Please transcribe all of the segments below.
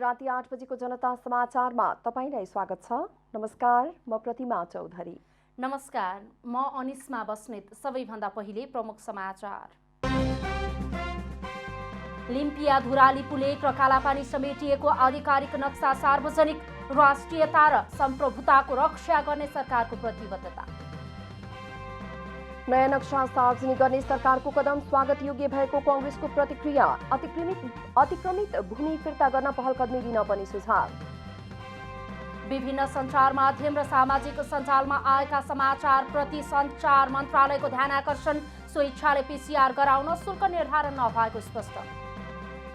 राति 8 बजेको जनता समाचारमा तपाईलाई स्वागत छ। नमस्कार, म प्रतिमा चौधरी। नमस्कार, म अनिस्मा बस्नेत। सबैभन्दा पहिले प्रमुख समाचार। लिम्पियाधुरा लिपुलेक र कालापानी समेटिएको आधिकारिक नक्सा सार्वजनिक, राष्ट्रियता र सम्प्रभुताको रक्षा गर्ने सरकारको प्रतिबद्धता। नयाँ नक्सा सार्वजनिक गर्ने सरकारको कदम स्वागत योग्य भएको कांग्रेसको प्रतिक्रिया। अतिक्रमित भूमि फिर्ता गर्न पहलकदमी दिन पनि सुझाव। विभिन्न सञ्चार माध्यम र सामाजिक सञ्जालमा आएका समाचार प्रति सञ्चार मन्त्रालयको ध्यान आकर्षण। स्वेच्छाले पीसीआर गराउन शुल्क निर्धारण नभएको स्पष्ट।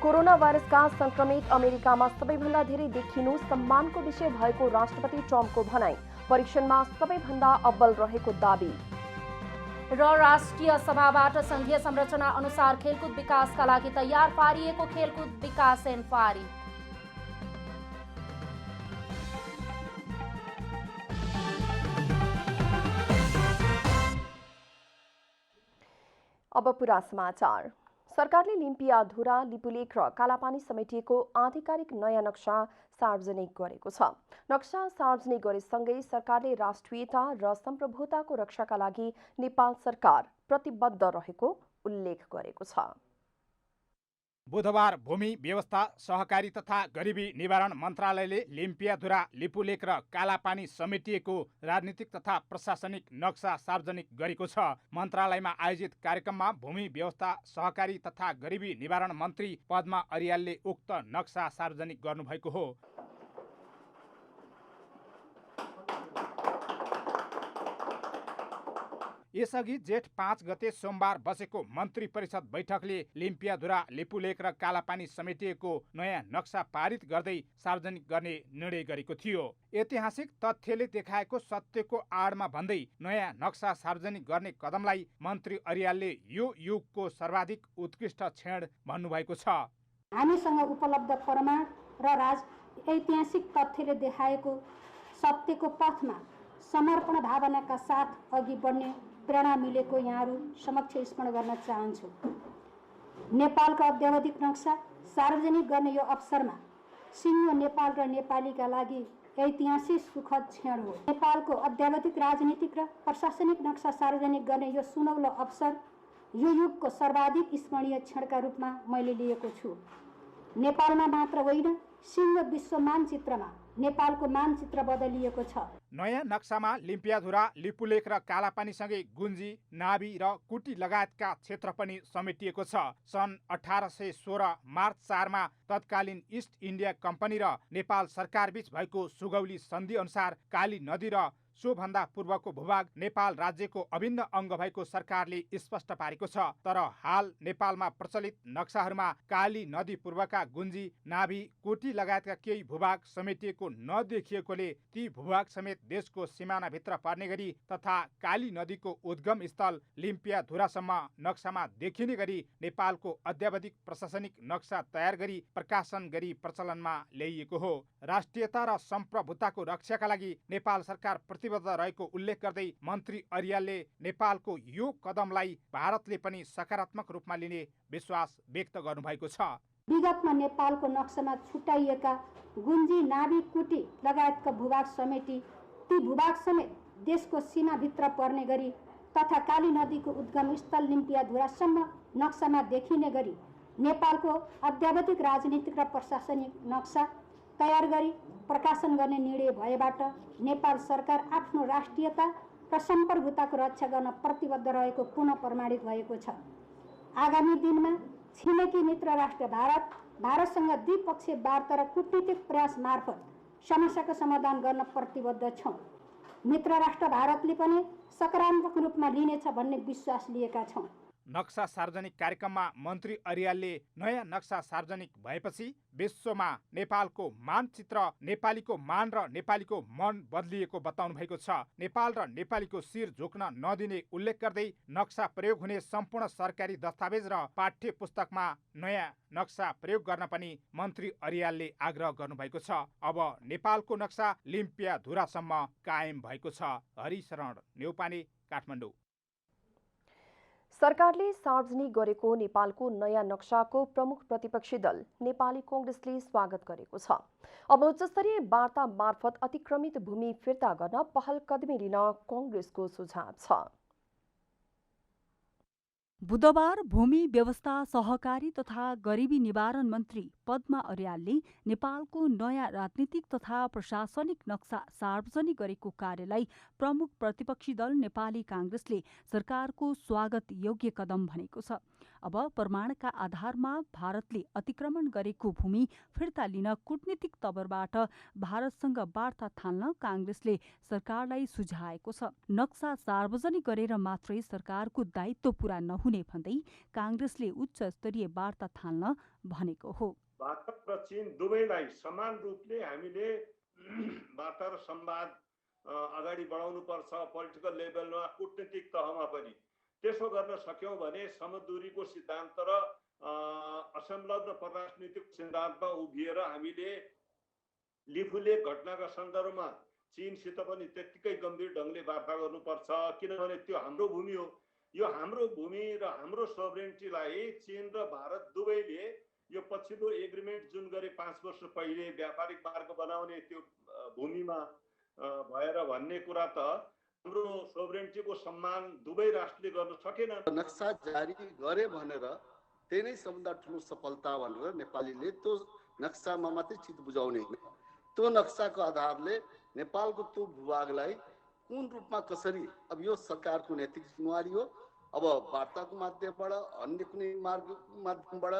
कोरोना भाइरसका संक्रमित अमेरिकामा सबैभन्दा धेरै देखिनु सम्मानको विषय भएको राष्ट्रपति ट्रम्पको भनाई। परीक्षणमा सबैभन्दा अब्बल रहेको दाबी। र राष्ट्रिय सभाबाट संघीय संरचना अनुसार खेलकुद विकासका लागि तयार पारिएको खेलकुद विकास एनफारी। अब पुरा समाचार। सरकारले लिम्पियाधुरा लिपुलेक र कालापानी समेटिएको आधिकारिक नयाँ नक्सा सार्वजनिक गरेको छ। नक्सा सार्वजनिक गरेसँगै सरकारले राष्ट्रियता र सम्प्रभुताको रक्षाका लागि नेपाल सरकार प्रतिबद्ध रहेको उल्लेख गरेको छ। बुधबार भूमि व्यवस्था, सहकारी तथा गरिबी निवारण मन्त्रालयले लिम्पियाधुरा लिपुलेक र कालापानी समेटिएको राजनीतिक तथा प्रशासनिक नक्सा सार्वजनिक गरेको छ। मन्त्रालयमा आयोजित कार्यक्रममा भूमि व्यवस्था, सहकारी तथा गरिबी निवारण मन्त्री पद्मा अर्यालले उक्त नक्सा सार्वजनिक गर्नुभएको हो। यसअघि जेठ 5 गते सोमबार बसेको मन्त्री परिषद बैठकले लिम्पियाधुरा लिपुलेक र कालापानी समेटिएको नयाँ नक्सा पारित गर्दै सार्वजनिक गर्ने निर्णय गरेको थियो। ऐतिहासिक तथ्यले देखाएको सत्यको आडमा भन्दै नयाँ नक्सा सार्वजनिक गर्ने कदमलाई मन्त्री अर्यालले यो युगको सर्वाधिक उत्कृष्ट क्षण भन्नुभएको छ। हामीसँग उपलब्ध प्रमाण र ऐतिहासिक तथ्यले देखाएको सत्यको पथमा समर्पण भावनाका साथ अघि बढ्ने प्रेरणा मिलेको यहाँहरू समक्ष स्मरण गर्न चाहन्छु। नेपालको अद्यावधिक नक्सा सार्वजनिक गर्ने यो अवसरमा सिङ्गो नेपाल र नेपालीका लागि ऐतिहासिक सुखद क्षण हो। नेपालको अद्यावधिक राजनीतिक र प्रशासनिक नक्सा सार्वजनिक गर्ने यो सुनौलो अवसर यो युगको सर्वाधिक स्मरणीय क्षणका रूपमा मैले लिएको छु। नेपालमा मात्र होइन, सिङ्गो विश्व मानचित्रमा नेपालको मानचित्र बदलिएको छ। नयाँ नक्सामा लिम्पियाधुरा लिपुलेक र कालापानीसँगै गुन्जी, नाभी र कुटी लगायतका क्षेत्र पनि समेटिएको छ। सन् 1816 मार्च 4 मा तत्कालीन इस्ट इन्डिया कम्पनी र नेपाल सरकारबीच भएको सुगौली सन्धि अनुसार काली नदी र सोभन्दा पूर्वको भूभाग नेपाल राज्यको अभिन्न अङ्ग भएको सरकारले स्पष्ट पारेको छ। तर हाल नेपालमा प्रचलित नक्साहरूमा काली नदी पूर्वका गुन्जी, नाभी, कोटी लगायतका केही भूभाग समेटिएको नदेखिएकोले ती भूभाग समेत देशको सिमानाभित्र पर्ने गरी तथा काली नदीको उद्गम स्थल लिम्पियाधुरासम्म नक्सामा देखिने गरी नेपालको अद्यावधिक प्रशासनिक नक्सा तयार गरी प्रकाशन गरी प्रचलनमा ल्याइएको हो। राष्ट्रियता र सम्प्रभुताको रक्षाका लागि नेपाल सरकार प्रतिबद्ध रहेको उल्लेख गर्दै मन्त्री अर्यालले नेपालको यो कदमलाई भारतले पनि सकारात्मक रूपमा लिने विश्वास व्यक्त गर्नुभएको छ। विगतमा नेपालको नक्सामा छुट्याइएका गुन्जी, नाभी, कुटी लगायतका भूभाग समेटी ती भूभाग समेत देशको सीमाभित्र पर्ने गरी तथा काली नदीको उद्गम स्थल लिम्पियाधुरासम्म नक्सामा देखिने गरी नेपालको अद्यावधिक राजनीतिक र प्रशासनिक नक्सा तयार गरी प्रकाशन गर्ने निर्णय भएबाट नेपाल सरकार आफ्नो राष्ट्रियता र सम्प्रभुताको रक्षा गर्न प्रतिबद्ध रहेको पुनः प्रमाणित भएको छ। आगामी दिनमा छिमेकी मित्र राष्ट्र भारतसँग द्विपक्षीय वार्ता र कूटनीतिक प्रयास मार्फत समस्याको समाधान गर्न प्रतिबद्ध छौँ। मित्र राष्ट्र भारतले पनि सकारात्मक रूपमा लिनेछ भन्ने विश्वास लिएका छौँ। नक्सा सार्वजनिक कार्यक्रममा मन्त्री अर्यालले नयाँ नक्सा सार्वजनिक भएपछि विश्वमा नेपालको मानचित्र, नेपालीको मान र नेपालीको मन बदलिएको बताउनु भएको छ। नेपाल र नेपालीको शिर झुक्न नदिने उल्लेख गर्दै नक्सा प्रयोग हुने सम्पूर्ण सरकारी दस्तावेज र पाठ्य पुस्तकमा नयाँ नक्सा प्रयोग गर्न पनि मन्त्री अर्यालले आग्रह गर्नुभएको छ। अब नेपालको नक्सा लिम्पियाधुरासम्म कायम भएको छ। हरिशरण न्यौपाने, काठमाडौँ। सरकारले सार्वजनिक गरेको नेपालको नयाँ नक्साको प्रमुख प्रतिपक्षी दल नेपाली कांग्रेसले स्वागत गरेको छ। अब उच्चस्तरीय वार्ता मार्फत अतिक्रमित भूमि फिर्ता गर्न पहल कदमी लिन कांग्रेसको सुझाव छ। बुधबार भूमि व्यवस्था सहकारी तथा गरिबी निवारण मन्त्री पद्मा अर्यालले नेपालको नयाँ राजनीतिक तथा प्रशासनिक नक्सा सार्वजनिक गरेको कार्यलाई प्रमुख प्रतिपक्षी दल नेपाली कांग्रेसले सरकारको स्वागत योग्य कदम भनेको छ। अब प्रमाणका आधारमा भारतले अतिक्रमण गरेको भूमि फिर्ता लिन कूटनीतिक तवरबाट भारतसँग वार्ता थाल्न कांग्रेसले सरकारलाई सुझाएको छ। नक्सा सार्वजनिक गरेर मात्रै सरकारको दायित्व पूरा नहुने भन्दै कांग्रेसले उच्च स्तरीय वार्ता थाल्न भनेको हो। भारत र चीन दुवैलाई समान रूपले हामीले वार्ता र संवाद अगाडि बढाउनु पर्छ। पोलिटिकल लेभलमा, कूटनीतिक तहमा पनि त्यसो गर्न सक्यौं भने समदूरीको सिद्धान्त र असंलग्न परराष्ट्र नीतिको सिद्धान्तमा उभिएर हामीले लिपुलेख घटनाका सन्दर्भमा चीनसित पनि त्यत्तिकै गम्भीर ढंगले वार्ता गर्नुपर्छ। किनभने त्यो हाम्रो भूमि हो। यो हाम्रो भूमि र हाम्रो सोभरेनिटीलाई चीन र भारत दुवैले यो पछिल्लो एग्रिमेन्ट जुन गरे 5 वर्ष पहिले व्यापारिक मार्ग बनाउने त्यो भूमिमा भएर भन्ने कुरा त हाम्रो सोभरेनिटीको सम्मान दुवै राष्ट्रले गर्न सकेन। नक्सा जारी गरे भनेर त्यही नै सबभन्दा ठुलो सफलता भनेर नेपालीले त्यो नक्सामा मात्रै चित बुझाउने होइन, त्यो नक्साको आधारले नेपालको त्यो भूभागलाई कुन रूपमा कसरी, अब यो सरकारको नैतिक जिम्मेवारी हो। अब वार्ताको माध्यमबाट अन्य कुनै माध्यमबाट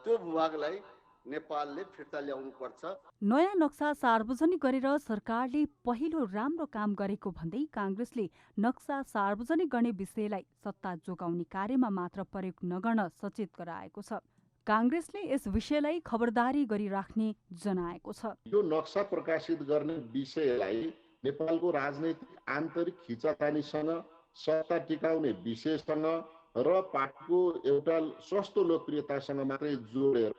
त्यो भूभागलाई नेपालले फिर्ता ल्याउनु पर्छ। नयाँ नक्सा सार्वजनिक गरेर सरकारले पहिलो राम्रो काम गरेको भन्दै कांग्रेसले नक्सा सार्वजनिक गर्ने विषयलाई सत्ता जोगाउने कार्यमा मात्र प्रयोग नगर्न सचेत गराएको छ। कांग्रेसले यस विषयलाई खबरदारी गरिराख्ने जनाएको छ। यो नक्सा प्रकाशित गर्ने विषयलाई नेपालको राजनैतिक आन्तरिक खिचातानीसँग, सत्ता टिकाउने विषयसँग र पार्टीको एउटा सस्तो लोकप्रियतासँग मात्रै जोडेर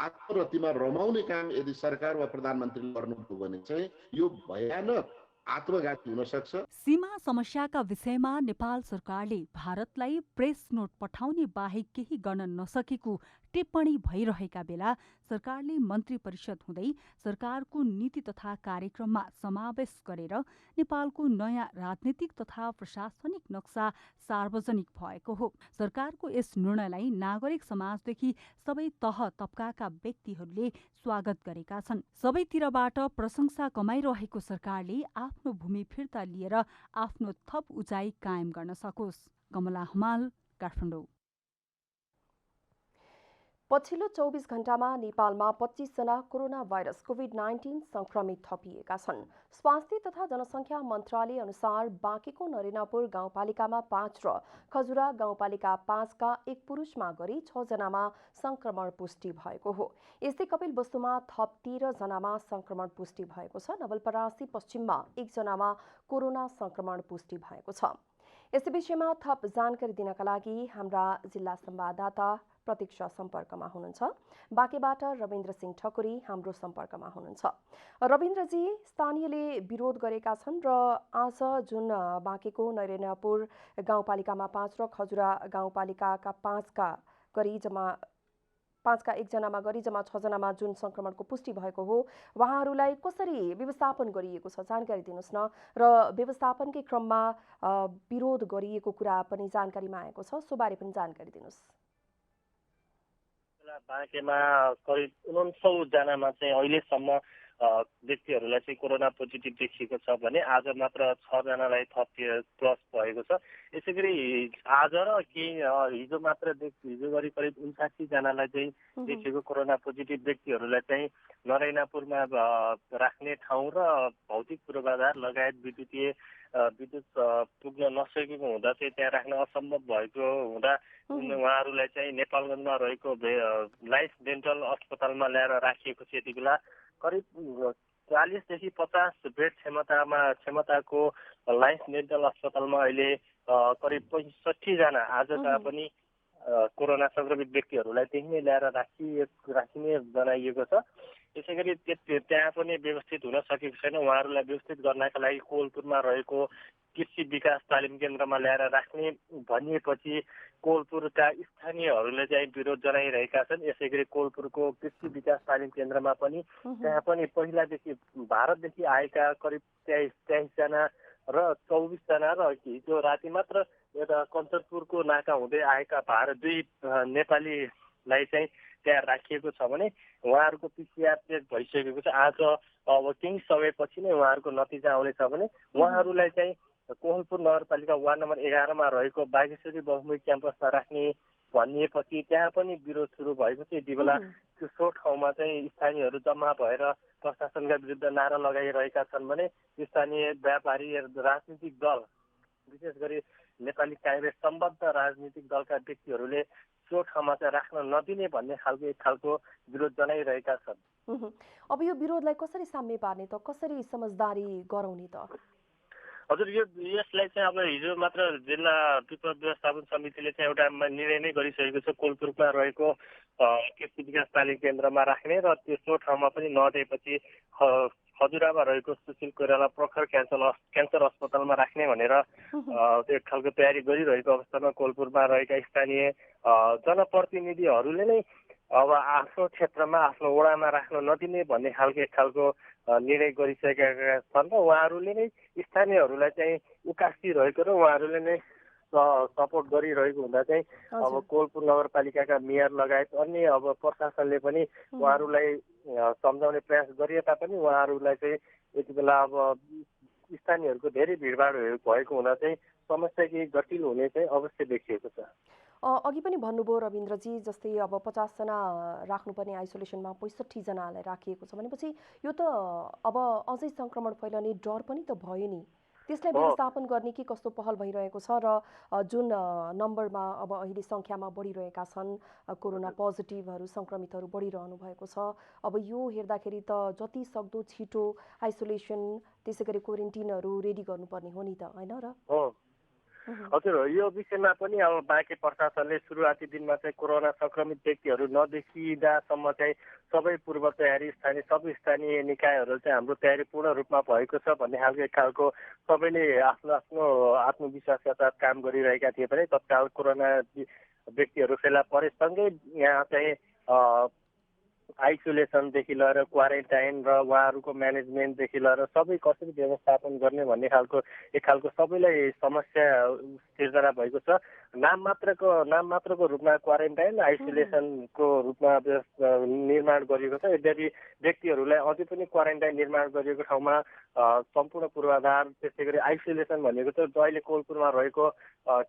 आत्मरतिमा रमाउने काम यदि सरकार वा प्रधानमन्त्रीले गर्नुभयो भने चाहिँ यो भयानक आत्मघाती हुन सक्छ। सीमा समस्याका विषयमा नेपाल सरकारले भारतलाई प्रेस नोट पठाउने बाहेक केही गर्न नसकेको टिप्पणी भइरहेका बेला सरकारले मन्त्री परिषद हुँदै सरकारको नीति तथा कार्यक्रममा समावेश गरेर नेपालको नयाँ राजनीतिक तथा प्रशासनिक नक्सा सार्वजनिक भएको हो। सरकारको यस निर्णयलाई नागरिक समाजदेखि सबै तह तबकाका व्यक्तिहरूले स्वागत गरेका छन्। सबैतिरबाट प्रशंसा कमाइरहेको सरकारले आफ्नो भूमि फिर्ता लिएर आफ्नो थप उचाइ कायम गर्न सकोस्। कमला हमाल, काठमाडौँ। पछिल्लो 24 घण्टामा नेपालमा 25 जना कोरोना भाइरस कोभिड-19 संक्रमित थपिएका छन्। स्वास्थ्य तथा जनसङ्ख्या मन्त्रालय अनुसार बाँकेको नरेनापुर गाउँपालिकामा 5 र खजुरा गाउँपालिका 5 का एक पुरुषमा गरी 6 जनामा संक्रमण पुष्टि भएको हो। यस्तै कपिलवस्तुमा थप 13 जनामा संक्रमण पुष्टि भएको छ। नवलपरासी पश्चिममा 1 जनामा कोरोना संक्रमण पुष्टि भएको छ। यसै विषयमा थप जानकारी दिनका लागि हाम्रा जिल्ला संवाददाता प्रतीक्षा सम्पर्कमा हुनुहुन्छ। बाँकेबाट रविन्द्र सिंह ठकुरी हाम्रो सम्पर्कमा हुनुहुन्छ। रविन्द्रजी, स्थानीयले विरोध गरेका छन् र आज जुन बाँकेको नरेनापुर गाउँपालिकामा 5 र खजुरा गाउँपालिकाका 5 का 1 जनामा गरी जम्मा 6 जनामा जुन संक्रमणको पुष्टि भएको हो, उहाँहरूलाई कसरी व्यवस्थापन गरिएको छ जानकारी दिनुहोस् न। र व्यवस्थापनकै क्रममा विरोध गरिएको कुरा पनि जानकारीमा आएको छ, सो बारे पनि जानकारी दिनुहोस्। बाँकेमा करिब 69 जनामा चाहिँ अहिलेसम्म व्यक्तिहरूलाई चाहिँ कोरोना पोजिटिभ देखिएको छ भने आज मात्र 6 जनालाई थप प्लस भएको छ। यसै गरी आज र हिजो मात्र हिजो गरी करिब 79 जनालाई चाहिँ देखिएको कोरोना पोजिटिभ व्यक्तिहरूलाई चाहिँ नरेनापुरमा राख्ने ठाउँ र भौतिक पूर्वाधार लगायत विद्युत पुग्न नसकेको हुँदा चाहिँ त्यहाँ राख्न असम्भव भएको हुँदा उहाँहरूलाई चाहिँ नेपालगञ्जमा रहेको लाइफ डेन्टल अस्पतालमा ल्याएर राखिएको छ। यति बेला करिब 40 देखि 50 बेड क्षमताको लाइफ डेन्टल अस्पतालमा अहिले करिब 65 जना आज तापनि कोरोना सङ्क्रमित व्यक्तिहरूलाई त्यही नै ल्याएर राखिने जनाइएको छ। त्यसै गरी त्यहाँ पनि व्यवस्थित हुन सकेको छैन। उहाँहरूलाई व्यवस्थित गर्नका लागि कोलपुरमा रहेको कृषि विकास तालिम केन्द्रमा ल्याएर राख्ने भनिएपछि कोलपुरका स्थानीयहरूले चाहिँ विरोध जनाइरहेका छन्। यसै गरी कोलपुरको कृषि विकास तालिम केन्द्रमा पनि त्यहाँ पनि पहिलादेखि भारतदेखि आएका करिब 23 जना र 24 जना र हिजो राति मात्र यता कञ्चनपुरको नाका हुँदै आएका 2 नेपालीलाई चाहिँ त्यहाँ राखिएको छ भने उहाँहरूको पिसिआर टेस्ट भइसकेको छ। आज अब केही समयपछि नै उहाँहरूको नतिजा आउनेछ भने उहाँहरूलाई चाहिँ कोहलपुर नगरपालिका वार्ड नम्बर 11 मा रहेको बागेश्वरी बहुमुखी क्याम्पसमा राख्ने भनिएपछि त्यहाँ पनि विरोध सुरु भएको थियो। यति बेला त्यो ठाउँमा चाहिँ स्थानीयहरू जम्मा भएर प्रशासनका विरुद्ध नारा लगाइरहेका छन् भने स्थानीय व्यापारी राजनीतिक दल विशेष गरी नेपाली काङ्ग्रेस सम्बद्ध राजनीतिक दलका व्यक्तिहरूले त्यो ठाउँमा चाहिँ राख्न नदिने भन्ने एक खालको विरोध जनाइरहेका छन्। अब यो विरोधलाई कसरी साम्य पार्ने त, कसरी समझदारी गराउने त? हजुर, यसलाई चाहिँ अब हिजो मात्र जिल्ला विपद व्यवस्थापन समितिले चाहिँ एउटा निर्णय नै गरिसकेको छ। कोलपुरमा रहेको कृषि विकास तालिम केन्द्रमा राख्ने र त्यस्तो ठाउँमा पनि नदिएपछि खजुरामा रहेको सुशील कोइराला प्रखर क्यान्सर अस्पतालमा राख्ने भनेर एक खालको तयारी गरिरहेको अवस्थामा कोलपुरमा रहेका स्थानीय जनप्रतिनिधिहरूले नै अब आफ्नो क्षेत्रमा आफ्नो वडामा राख्न नदिने भन्ने खालको एक खालको निर्णय गरिसकेका छन् र उहाँहरूले नै स्थानीयहरूलाई चाहिँ उकासिरहेको र उहाँहरूले नै सपोर्ट गरिरहेको हुँदा चाहिँ अब कोलपुर नगरपालिकाका मेयर लगायत अन्य अब प्रशासनले पनि उहाँहरूलाई सम्झाउने प्रयास गरिए तापनि उहाँहरूलाई चाहिँ यति बेला अब स्थानीयहरूको धेरै भिडभाड भएको हुँदा चाहिँ समस्या केही जटिल हुने चाहिँ अवश्य देखिएको छ। अघि पनि भन्नुभयो रविन्द्रजी, जस्तै अब 50 जना राख्नुपर्ने आइसोलेसनमा 65 जनालाई राखिएको छ भनेपछि यो त अब अझै संक्रमण फैलने डर पनि त भयो नि। त्यसलाई व्यवस्थापन गर्ने के कस्तो पहल भइरहेको छ र जुन नम्बरमा अब अहिले सङ्ख्यामा बढिरहेका छन् कोरोना पोजिटिभहरू सङ्क्रमितहरू बढिरहनु भएको छ, अब यो हेर्दाखेरि त जति सक्दो छिटो आइसोलेसन त्यसै गरी क्वारेन्टिनहरू रेडी गर्नुपर्ने हो नि त, होइन र? हजुर, यो विषयमा पनि अब बाँके प्रशासनले सुरुवाती दिनमा चाहिँ कोरोना संक्रमित व्यक्तिहरू नदेखिँदासम्म चाहिँ सबै पूर्व तयारी सबै स्थानीय निकायहरू चाहिँ हाम्रो तयारी पूर्ण रूपमा भएको छ भन्ने खालको एक खालको सबैले आफ्नो आफ्नो आत्मविश्वासका साथ काम गरिरहेका थिए भने तत्काल कोरोना व्यक्तिहरू फेला परेसँगै यहाँ चाहिँ आइसोलेसनदेखि लिएर क्वारेन्टाइन र उहाँहरूको म्यानेजमेन्टदेखि लिएर सबै कसरी व्यवस्थापन गर्ने भन्ने एक खालको सबैलाई समस्या सिर्जना भएको छ। नाम मात्रको रूपमा क्वारेन्टाइन आइसोलेसनको रूपमा निर्माण गरिएको छ। यद्यपि व्यक्तिहरूलाई अझै पनि क्वारेन्टाइन निर्माण गरिएको ठाउँमा सम्पूर्ण पूर्वाधार त्यसै गरी आइसोलेसन भनेको चाहिँ अहिले कोलपुरमा रहेको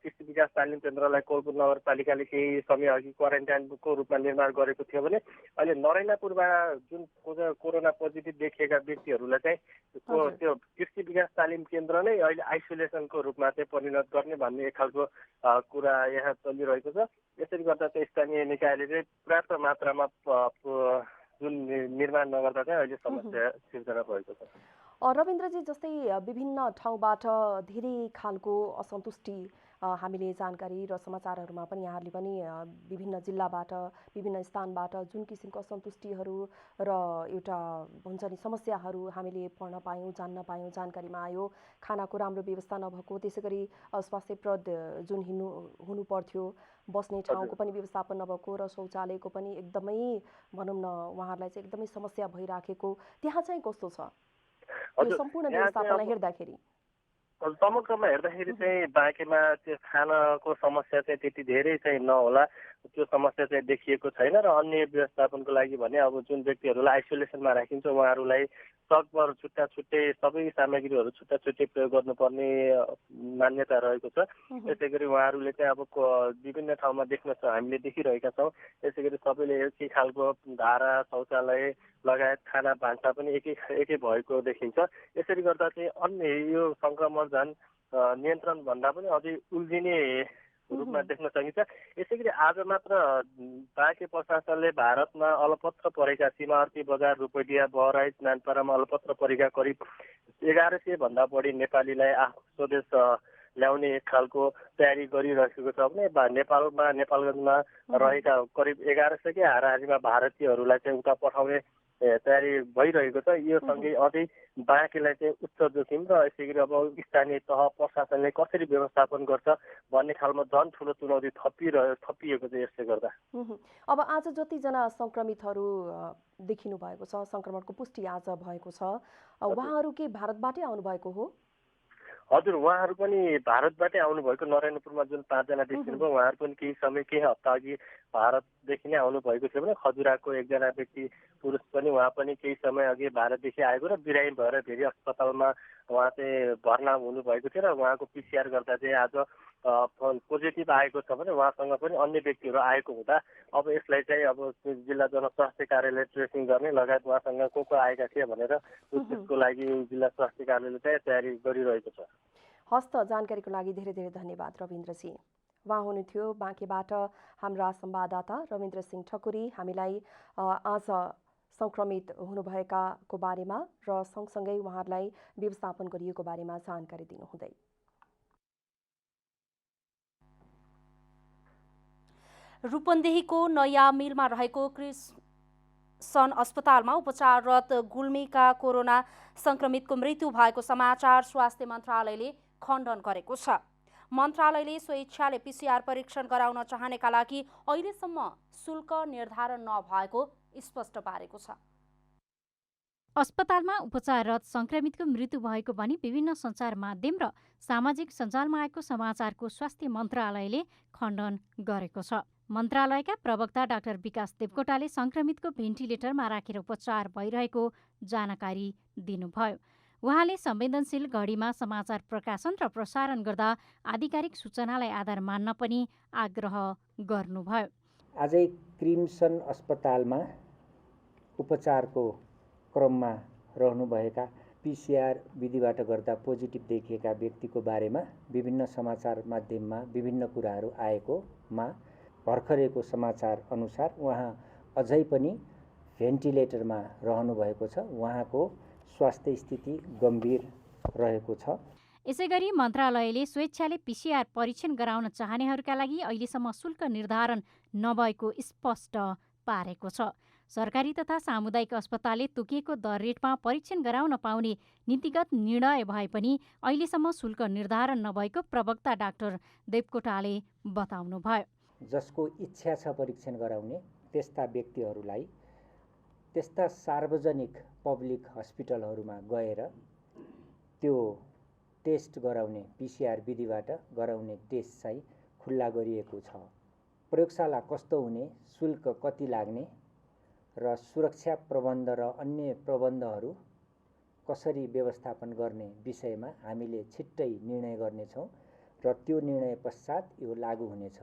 कृषि विकास तालिम केन्द्रलाई कोलपुर नगरपालिकाले केही समय अघि क्वारेन्टाइनको रूपमा निर्माण गरेको थियो भने अहिले नरैनापुरमा जुन कोरोना पोजिटिभ देखिएका व्यक्तिहरूलाई चाहिँ त्यो कृषि विकास तालिम केन्द्र नै अहिले आइसोलेसनको रूपमा चाहिँ परिणत गर्ने भन्ने एक खालको कुरा यहाँ चलिरहेको छ। यसरी गर्दा चाहिँ स्थानीय निकायले चाहिँ पर्याप्त मात्रामा जुन निर्माण नगर्दा चाहिँ अहिले समस्या सिर्जना भएको छ। रविन्द्रजी, जस्तै विभिन्न ठाउँबाट धेरै खालको असन्तुष्टि हामीले जानकारी र समाचारहरूमा पनि यहाँहरूले पनि विभिन्न जिल्लाबाट विभिन्न स्थानबाट जुन किसिमको असन्तुष्टिहरू र एउटा हुन्छ नि समस्याहरू हामीले पढ्न पायौँ, जान्न पायौँ, जानकारीमा आयो। खानाको राम्रो व्यवस्था नभएको, त्यसै गरी स्वास्थ्यप्रद जुन हुनु पर्थ्यो, बस्ने ठाउँको पनि व्यवस्थापन नभएको र शौचालयको पनि एकदमै भनौँ न उहाँहरूलाई चाहिँ एकदमै समस्या भइराखेको, त्यहाँ चाहिँ कस्तो छ यो सम्पूर्ण व्यवस्थापनलाई हेर्दाखेरि? समग्रमा हेर्दाखेरि चाहिँ बाँकेमा त्यो खानाको समस्या चाहिँ त्यति धेरै चाहिँ नहोला, त्यो समस्या चाहिँ देखिएको छैन। र अन्य व्यवस्थापनको लागि भने अब जुन व्यक्तिहरूलाई आइसोलेसनमा राखिन्छ उहाँहरूलाई सकभर छुट्टै सबै सामग्रीहरू छुट्टै प्रयोग गर्नुपर्ने मान्यता रहेको छ। त्यसै गरी उहाँहरूले चाहिँ अब विभिन्न ठाउँमा हामीले देखिरहेका छौँ। त्यसै गरी सबैले एकै खालको धारा शौचालय लगायत खाना भान्सा पनि एकै भएको देखिन्छ। यसरी गर्दा चाहिँ अन्य यो सङ्क्रमण झन् नियन्त्रण भन्दा पनि अझै उल्झिने रूपमा देख्न सकिन्छ। यसै गरी आज मात्र बाँके प्रशासनले भारतमा अलपत्र परेका सीमावर्ती बजार रूपैडिया बहराइच नानपाडामा अलपत्र परेका करिब 1100 भन्दा बढी नेपालीलाई स्वदेश ल्याउने एक खालको तयारी गरिरहेको छ भने नेपालमा नेपालगञ्जमा रहेका करिब 1100 के हाराहारीमा भारतीयहरूलाई चाहिँ उता पठाउने तयारी भइरहेको छ। यो सँगै अझै बाँकीलाई चाहिँ उच्च जोखिम र यसै गरी अब स्थानीय तह प्रशासनले कसरी व्यवस्थापन गर्छ भन्ने खालमा झन् ठुलो चुनौती थपिएको छ यसले गर्दा। अब आज जतिजना सङ्क्रमितहरू देखिनु भएको छ, सङ्क्रमणको पुष्टि आज भएको छ, उहाँहरू के भारतबाटै आउनुभएको हो? हजुर, उहाँहरू पनि भारतबाटै आउनुभएको। नरायणपुरमा जुन 5 जना देखिनुभयो उहाँहरू पनि केही हप्ता अघि भारतदेखि नै आउनुभएको थियो भने खजुराको एकजना व्यक्ति पुरुष पनि उहाँ पनि केही समय अघि भारतदेखि आएको र बिरामी भएर फेरि अस्पतालमा उहाँ चाहिँ भर्ना हुनुभएको थियो र उहाँको पिसिआर गर्दा चाहिँ आज पोजिटिभ आएको छ भने उहाँसँग पनि अन्य व्यक्तिहरू आएको हुँदा अब यसलाई चाहिँ अब जिल्ला जनस्वास्थ्य कार्यालय ट्रेसिङ गर्ने लगायत उहाँसँग को आएका थिए भनेर त्यसको लागि जिल्ला स्वास्थ्य कार्यालयले चाहिँ तयारी गरिरहेको छ। हस्त जानकारीको लागि धेरै धेरै धन्यवाद रविन्द्रजी। उहाँ हुनुहुन्थ्यो बाँकेबाट हाम्रा संवाददाता रविन्द्र सिंह ठकुरी। हामीलाई आज सङ्क्रमित हुनुभएकाको बारेमा र सँगसँगै उहाँहरूलाई व्यवस्थापन गरिएको बारेमा जानकारी दिनुहुँदै। रूपन्देहीको नयाँ मिलमा रहेको क्रिसन अस्पतालमा उपचाररत गुल्मीका कोरोना सङ्क्रमितको मृत्यु भएको समाचार स्वास्थ्य मन्त्रालयले खण्डन गरेको छ। मन्त्रालयले स्वेच्छाले पिसिआर परीक्षण गराउन चाहनेका लागि अहिलेसम्म शुल्क निर्धारण नभएको स्पष्ट पारेको छ। अस्पतालमा उपचाररत सङ्क्रमितको मृत्यु भएको भनी विभिन्न सञ्चार माध्यम र सामाजिक सञ्जालमा आएको समाचारको स्वास्थ्य मन्त्रालयले खण्डन गरेको छ। मन्त्रालयका प्रवक्ता डाक्टर विकास देवकोटाले सङ्क्रमितको भेन्टिलेटरमा राखेर उपचार भइरहेको जानकारी दिनुभयो। उहाँले संवेदनशील घडीमा समाचार प्रकाशन र प्रसारण गर्दा आधिकारिक सूचनालाई आधार मान्न पनि आग्रह गर्नुभयो। आजै क्रिम्सन अस्पतालमा उपचारको क्रममा रहनुभएका पिसिआर विधिबाट गर्दा पोजिटिभ देखिएका व्यक्तिको बारेमा विभिन्न समाचार माध्यममा विभिन्न कुराहरू आएकोमा भर्खरको समाचार अनुसार उहाँ अझै पनि भेन्टिलेटरमा रहनुभएको छ। उहाँको स्वास्थ्य स्थिति गम्भीर रहेको छ। यसैगरी मन्त्रालयले स्वेच्छाले पिसिआर परीक्षण गराउन चाहनेहरूका लागि अहिलेसम्म शुल्क निर्धारण नभएको स्पष्ट पारेको छ। सरकारी तथा सामुदायिक अस्पतालले तोकिएको दर रेटमा परीक्षण गराउन पाउने नीतिगत निर्णय भए पनि अहिलेसम्म शुल्क निर्धारण नभएको प्रवक्ता डाक्टर देवकोटाले बताउनुभयो। जसको इच्छा छ परीक्षण गराउने त्यस्ता व्यक्तिहरूलाई त्यस्ता सार्वजनिक पब्लिक हस्पिटलहरूमा गएर त्यो टेस्ट गराउने पिसिआर विधिबाट गराउने टेस्ट चाहिँ खुल्ला गरिएको छ। प्रयोगशाला कस्तो हुने, शुल्क कति लाग्ने र सुरक्षा प्रबन्ध र अन्य प्रबन्धहरू कसरी व्यवस्थापन गर्ने विषयमा हामीले छिट्टै निर्णय गर्नेछौँ र त्यो निर्णय पश्चात यो लागू हुनेछ।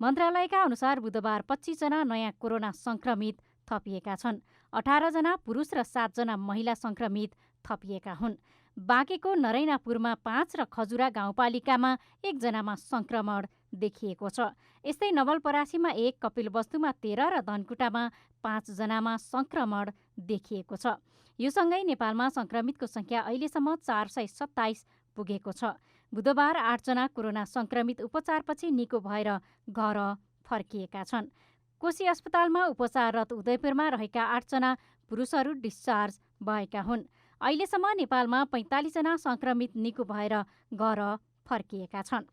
मन्त्रालयका अनुसार बुधबार 25 जना नयाँ कोरोना सङ्क्रमित थपिएका छन्। 18 जना पुरुष र 7 जना महिला सङ्क्रमित थपिएका हुन्। बाँकेको नरैनापुरमा 5 र खजुरा गाउँपालिकामा 1 जनामा सङ्क्रमण देखिएको छ। यस्तै नवलपरासीमा 1, कपिलवस्तुमा 13 र धनकुटामा 5 जनामा सङ्क्रमण देखिएको छ। यो सँगै नेपालमा सङ्क्रमितको सङ्ख्या अहिलेसम्म 427 पुगेको छ। बुधबार 8 जना कोरोना सङ्क्रमित उपचारपछि निको भएर घर फर्किएका छन्। कोशी अस्पतालमा उपचाररत उदयपुरमा रहेका 8 जना पुरुषहरू डिस्चार्ज भएका हुन्। अहिलेसम्म नेपालमा 45 जना सङ्क्रमित निको भएर घर फर्किएका छन्।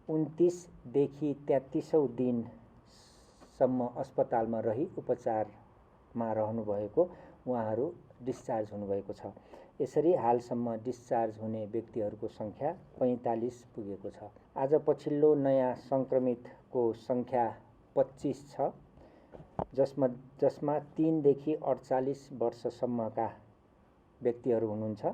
29 देखि 33औं दिनसम्म अस्पतालमा रही उपचारमा रहनुभएको उहाँहरू डिस्चार्ज हुनुभएको छ। यसरी हालसम्म डिस्चार्ज हुने व्यक्तिहरूको सङ्ख्या 45 पुगेको छ। आज पछिल्लो नयाँ सङ्क्रमितको सङ्ख्या 25 छ, जसमा 3 देखि 48 वर्षसम्मका व्यक्तिहरू हुनुहुन्छ।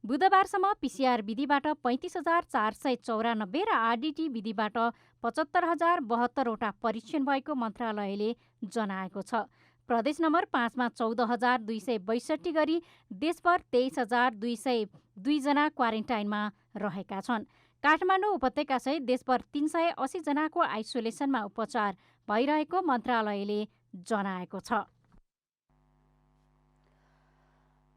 बुधबारसम्म पिसिआर विधिबाट 35,494 र आरडिटी विधिबाट 75,072 वटा परीक्षण भएको मन्त्रालयले जनाएको छ। प्रदेश नम्बर 5 मा 14,262 गरी देशभर 23,202 जना क्वारेन्टाइनमा रहेका छन्। काठमाडौँ उपत्यकासहित देशभर 380 जनाको आइसोलेसनमा उपचार भइरहेको मन्त्रालयले जनाएको छ।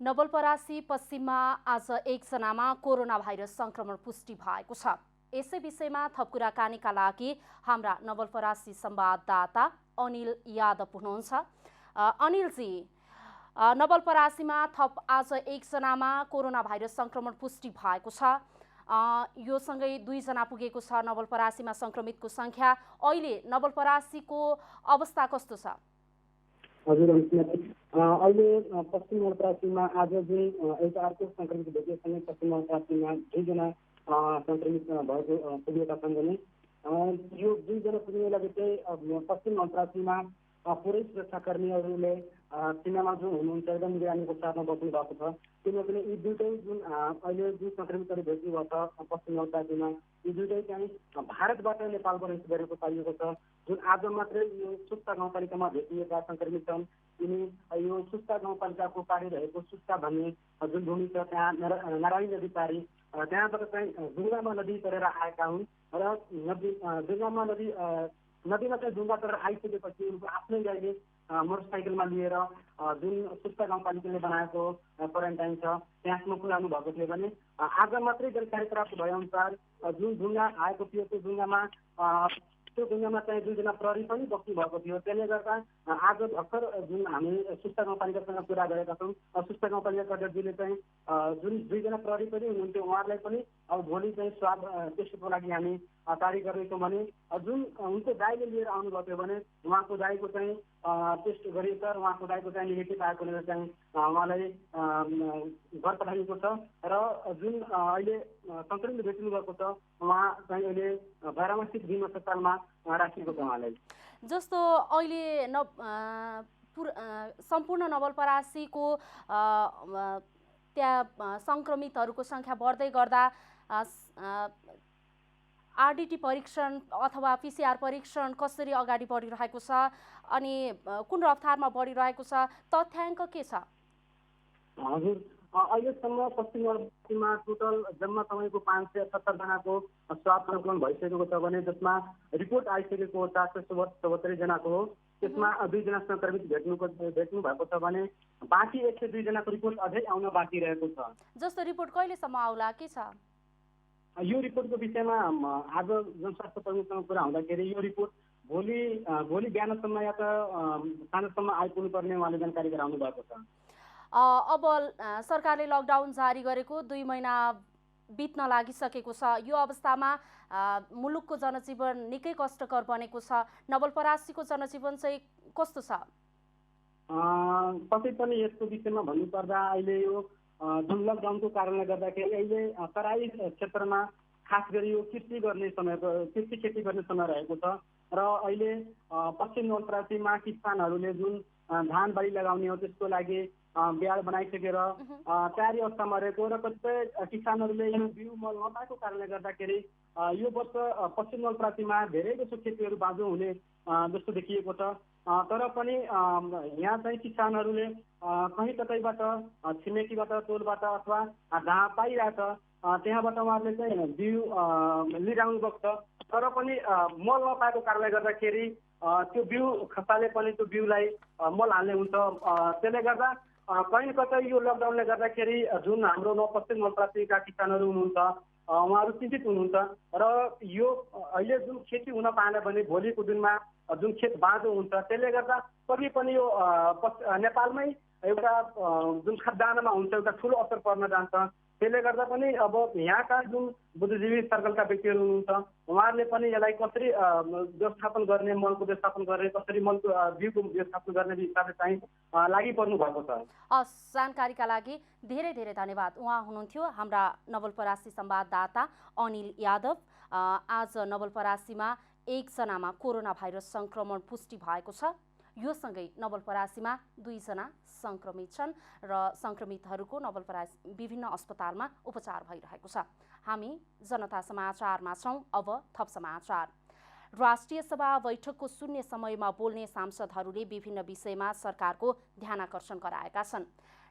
नवलपरासी पश्चिममा आज एकजनामा कोरोना भाइरस संक्रमण पुष्टि भएको छ। यसै विषयमा थप कुराकानीका लागि हाम्रा नवलपरासी संवाददाता अनिल यादव हुनुहुन्छ। अनिलजी, नवलपरासीमा थप आज एकजनामा कोरोना भाइरस संक्रमण पुष्टि भएको छ। यो सँगै 2 जना पुगेको छ नवलपरासीमा संक्रमितको संख्या। अहिले नवलपरासीको अवस्था कस्तो छ? हजुर, अहिले पश्चिम नवलपरासीमा आज जुन एउटा अर्को संक्रमित भेटिएसँगै पश्चिम नवलपरासीमा 2 जना संक्रमित भएको पुगेका छन् भने यो 2 जना पुग्नेलाई चाहिँ पश्चिम नवलपरासीमा पुरै सुरक्षाकर्मीहरूले सीमामा जुन हुनुहुन्छ एकदम निगरानीको साथमा बस्नु भएको छ। किनभने यी दुईटै जुन अहिले जुन संक्रमितहरू भेट्नुभएको छ पश्चिम नवलपरासीमा, यी दुईटै चाहिँ भारतबाट नेपाल प्रवेश गरेको पाइएको छ। जुन आज मात्रै यो सुस्ता गाउँपालिकामा भेटिएका संक्रमित छन्, यिनी यो सुस्ता गाउँपालिकाको पारी रहेको सुस्ता भन्ने जुन भूमि छ त्यहाँ नारायणी नदी पारी त्यहाँबाट चाहिँ डुङ्गामा नदी तरेर आएका हुन् र डुङ्गामा नदीमा चाहिँ डुङ्गा तरेर आइसकेपछि उनको आफ्नै गाडीले मोटरसाइकलमा लिएर जुन सुस्ता गाउँपालिकाले बनाएको क्वारेन्टाइन छ त्यहाँसम्म पुर्याउनु भएको थियो भने आज मात्रै जानकारी प्राप्त भए अनुसार जुन डुङ्गा आएको थियो त्यो डुङ्गामा चाहिँ 2 जना प्रहरी पनि बस्नु भएको थियो। त्यसले गर्दा आज भर्खर जुन हामी सुस्ता गाउँपालिकासँग कुरा गरेका छौँ, सुस्ता गाउँपालिका अध्यक्षले चाहिँ जुन 2 जना प्रहरी पनि हुनुहुन्थ्यो उहाँहरूलाई पनि अब भोलि चाहिँ स्वाब टेस्टको लागि हामी तारिख गर्दैछौँ भने जुन उनको दाइले लिएर आउनुभएको थियो भने उहाँको दाइको चाहिँ टेस्ट गरिएको छ र उहाँको दाइको चाहिँ नेगेटिभ आएकोले चाहिँ उहाँलाई घर पठाइएको छ र जुन अहिले संक्रमित भेट्नु भएको छ उहाँ चाहिँ अहिले भैरवमा स्थित भीम अस्पतालमा राखिएको छ उहाँलाई। जस्तो अहिले सम्पूर्ण नवलपरासीको त्यहाँ संक्रमितहरूको संख्या बढ्दै गर्दा आरडिटी परीक्षण अथवा पिसिआर परीक्षण कसरी अगाडि बढिरहेको छ अनि कुन रफ्तारमा बढिरहेको छ, तथ्याङ्क के छ? हजुर, अहिलेसम्म पश्चिम नवलपरासीमा टोटल जम्मा तपाईँको 578 जनाको स्वाब संकलन भइसकेको छ भने जसमा रिपोर्ट आइसकेको 474 जनाको हो। त्यसमा 2 जना संक्रमित भेट्नु भएको छ भने बाँकी 102 जनाको रिपोर्ट अझै आउन बाँकी रहेको छ। जस्तो रिपोर्ट कहिलेसम्म आउला, के छ? यो रिपोर्टको विषयमा आज जनस्वास्थ्य कर्मीसँग कुरा हुँदाखेरि यो रिपोर्ट भोलि बिहानसम्म या त साँझसम्म आइपुग्नु पर्ने उहाँले जानकारी गराउनु भएको छ। अब सरकारले लकडाउन जारी गरेको 2 महिना बित्न लागिसकेको छ। यो अवस्थामा मुलुकको जनजीवन निकै कष्टकर बनेको छ। नवलपरासीको जनजीवन चाहिँ कस्तो छ? पक्कै पनि यसको विषयमा भन्नुपर्दा अहिले यो जुन लकडाउनको कारणले गर्दाखेरि अहिले तराई क्षेत्रमा खास गरी यो कृषि खेती गर्ने समय रहेको छ र अहिले पश्चिम नवलपरासीमा किसानहरूले जुन धान बाली लगाउने हो त्यसको लागि ब्याड बनाइसकेर तयारी अवस्थामा रहेको र कतिपय किसानहरूले यो बिउ मल नपाएको कारणले गर्दाखेरि यो वर्ष पश्चिम नवलपरासीमा धेरै जसो खेतीहरू बाँझो हुने जस्तो देखिएको छ। तर पनि यहाँ चाहिँ किसानहरूले कहीँ कतैबाट छिमेकीबाट टोलबाट अथवा जहाँ पाइरहेछ त्यहाँबाट उहाँहरूले चाहिँ बिउ लिइरहनु भएको छ। तर पनि मल नपाएको कारणले गर्दाखेरि त्यो बिउ खसाले पनि त्यो बिउलाई मल हाल्ने हुन्छ। त्यसले गर्दा कहीँ कतै यो लकडाउनले गर्दाखेरि जुन हाम्रो पश्चिम नवलपरासीका किसानहरू हुनुहुन्छ उहाँहरू चिन्तित हुनुहुन्छ र यो अहिले जुन खेती हुन पाएन भने भोलिको दिनमा जुन खेत बाँझो हुन्छ त्यसले गर्दा कति पनि यो नेपालमै एउटा जुन खाद्यान्नमा हुन्छ एउटा ठुलो असर पर्न जान्छ। त्यसले गर्दा पनि अब यहाँका जुन बुद्धिजीवी सर्कलका व्यक्तिहरू हुनुहुन्छ उहाँहरूले पनि यसलाई कसरी व्यवस्थापन गर्ने, मलको व्यवस्थापन गर्ने, कसरी मलको बिउको व्यवस्थापन गर्ने हिसाबले चाहिँ लागि पर्नु भएको छ। जानकारीका लागि धेरै धेरै धन्यवाद। उहाँ हुनुहुन्थ्यो हाम्रा नवलपरासी संवाददाता अनिल यादव। आज नवलपरासीमा 1 जनामा कोरोना भाइरस संक्रमण पुष्टि भएको छ। यो सँगै नवलपरासीमा 2 जना संक्रमित छन् र संक्रमितहरूको नवलपरासी विभिन्न अस्पतालमा उपचार भइरहेको छ। हामी जनता समाचारमा छौँ। अब थप समाचार। राष्ट्रिय सभा बैठकको शून्य समयमा बोल्ने सांसदहरूले विभिन्न विषयमा सरकारको ध्यानाकर्षण गराएका छन्।